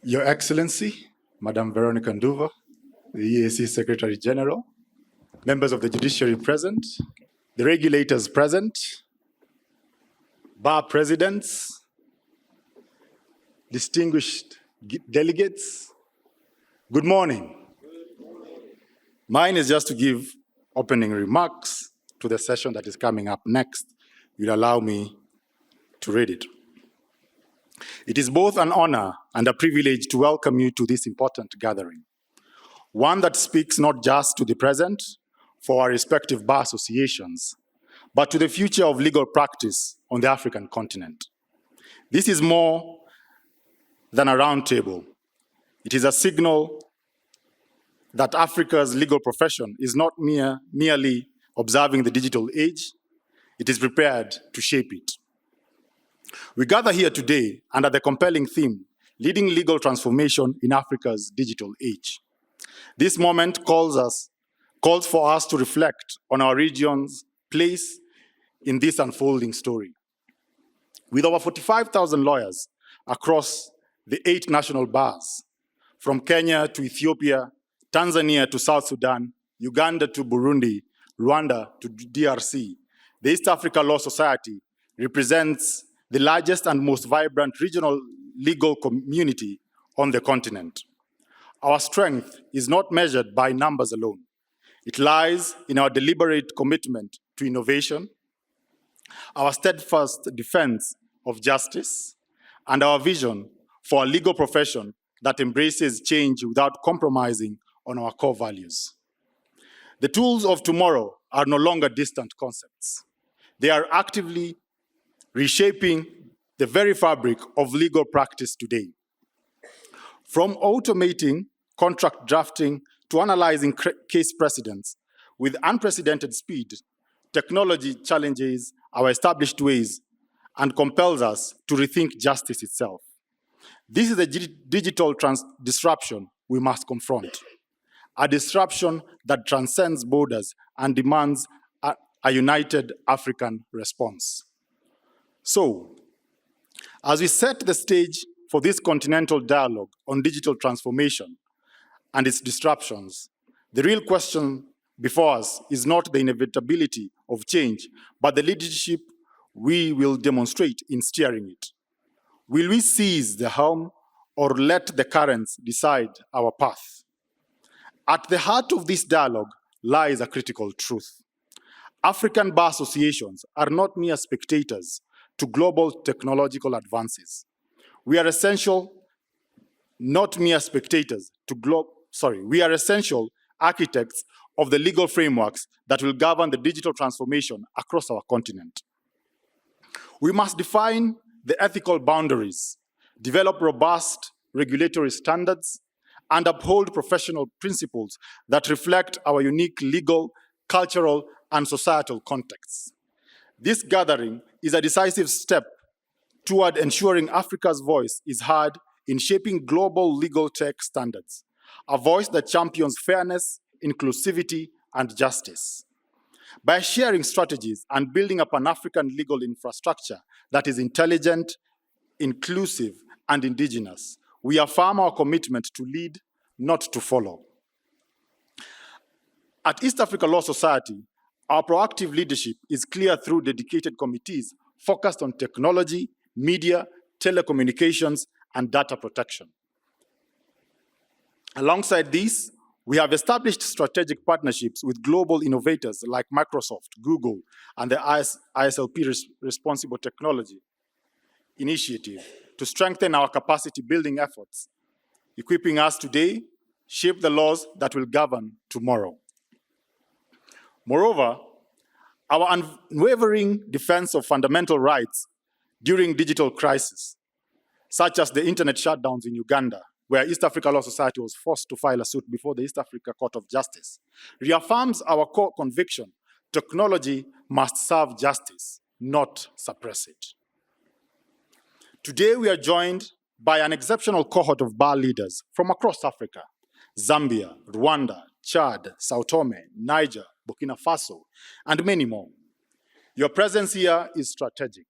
Your Excellency, Madam Veronica Nduva, the EAC Secretary General, members of the judiciary present, the regulators present, bar presidents, distinguished delegates, good morning. Mine is just to give opening remarks to the session that is coming up next. You'll allow me to read it. It is both an honor and a privilege to welcome you to this important gathering, one that speaks not just to the present for our respective bar associations, but to the future of legal practice on the African continent. This is more than a roundtable. It is a signal that Africa's legal profession is not merely observing the digital age, it is prepared to shape it. We gather here today under the compelling theme, Leading Legal Transformation in Africa's Digital Age. This moment calls for us to reflect on our region's place in this unfolding story. With over 45,000 lawyers across the 8 national bars, from Kenya to Ethiopia, Tanzania to South Sudan, Uganda to Burundi, Rwanda to DRC, the East Africa Law Society represents the largest and most vibrant regional legal community on the continent. Our strength is not measured by numbers alone. It lies in our deliberate commitment to innovation, our steadfast defense of justice, and our vision for a legal profession that embraces change without compromising on our core values. The tools of tomorrow are no longer distant concepts. They are actively reshaping the very fabric of legal practice today. From automating contract drafting to analyzing case precedents with unprecedented speed, technology challenges our established ways and compels us to rethink justice itself. This is a digital disruption we must confront, a disruption that transcends borders and demands a united African response. So, as we set the stage for this continental dialogue on digital transformation and its disruptions, the real question before us is not the inevitability of change, but the leadership we will demonstrate in steering it. Will we seize the helm or let the currents decide our path? At the heart of this dialogue lies a critical truth. African bar associations are not mere spectators to global technological advances. We are essential, not mere spectators to we are essential architects of the legal frameworks that will govern the digital transformation across our continent. We must define the ethical boundaries, develop robust regulatory standards, and uphold professional principles that reflect our unique legal, cultural, and societal contexts. This gathering is a decisive step toward ensuring Africa's voice is heard in shaping global legal tech standards, a voice that champions fairness, inclusivity, and justice. By sharing strategies and building a Pan-African legal infrastructure that is intelligent, inclusive, and indigenous, we affirm our commitment to lead, not to follow. At East Africa Law Society, our proactive leadership is clear through dedicated committees focused on technology, media, telecommunications, and data protection. Alongside these, we have established strategic partnerships with global innovators like Microsoft, Google, and the ISLP Responsible Technology Initiative to strengthen our capacity building efforts, equipping us today, shape the laws that will govern tomorrow. Moreover, our unwavering defense of fundamental rights during digital crisis, such as the internet shutdowns in Uganda, where East Africa Law Society was forced to file a suit before the East Africa Court of Justice, reaffirms our core conviction: technology must serve justice, not suppress it. Today, we are joined by an exceptional cohort of bar leaders from across Africa: Zambia, Rwanda, Chad, Sao Tome, Niger, Burkina Faso, and many more. Your presence here is strategic,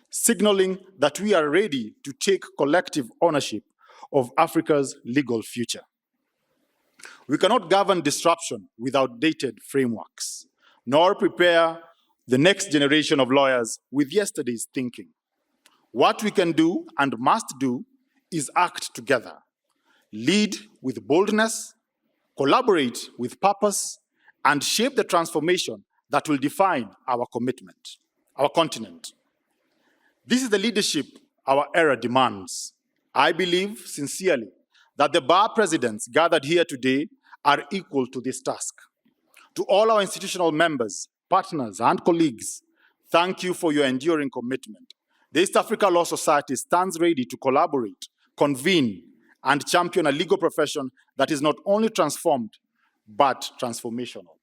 signaling that we are ready to take collective ownership of Africa's legal future. We cannot govern disruption with outdated frameworks, nor prepare the next generation of lawyers with yesterday's thinking. What we can do and must do is act together, lead with boldness, collaborate with purpose, and shape the transformation that will define our commitment, our continent. This is the leadership our era demands. I believe sincerely that the bar presidents gathered here today are equal to this task. To all our institutional members, partners, and colleagues, thank you for your enduring commitment. The East Africa Law Society stands ready to collaborate, convene, and champion a legal profession that is not only transformed, but transformational.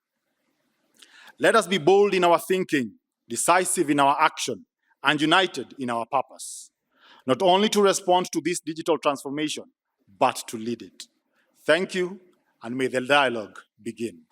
Let us be bold in our thinking, decisive in our action, and united in our purpose, not only to respond to this digital transformation, but to lead it. Thank you, and may the dialogue begin.